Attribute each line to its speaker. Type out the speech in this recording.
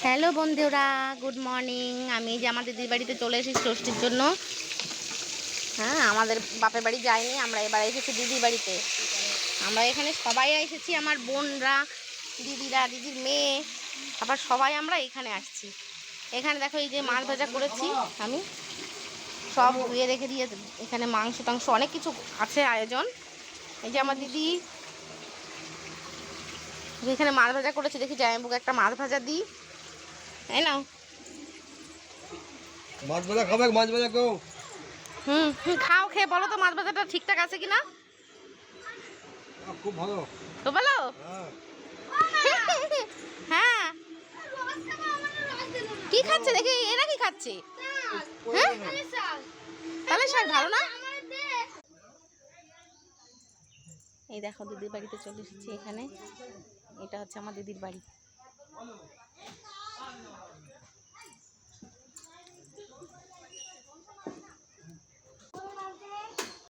Speaker 1: Hello বন্ধুরা, good morning. আমি যে আমার দিদির বাড়িতে চলে এসেছি ষষ্ঠীর জন্য। হ্যাঁ, আমাদের বাপের বাড়ি যাইনি, আমরা এবার এসেছি দিদির বাড়িতে। আমরা এখানে সবাই এসেছি, আমার বোনরা, দিদিরা, দিদির মেয়ে, আবার সবাই আমরা এখানে আসছি। এখানে দেখো, এই যে মাছ ভাজা করেছি আমি, সব ধুয়ে রেখে দিয়ে এখানে মাংস টাংস অনেক কিছু আছে আয়োজন। এই যে আমার দিদি এখানে মাছ ভাজা করেছে, দেখি জামাইবাবুকে একটা মাছ ভাজা দিই। তাই না?
Speaker 2: মাছ ভাজা খাবে? মাছ ভাজা কেউ?
Speaker 1: খাও, খেয়ে বলো তো মাছ ভাজাটা ঠিকঠাক আছে কিনা।
Speaker 2: খুব ভালো
Speaker 1: তো বলো। হ্যাঁ, কি খাচ্ছে দেখি, এরা কি খাচ্ছে? হ্যাঁ, তাহলে শাক ভালো না। এই দেখো, দিদির বাড়িতে চলে এসেছি। এখানে এটা হচ্ছে আমার দিদির বাড়ি।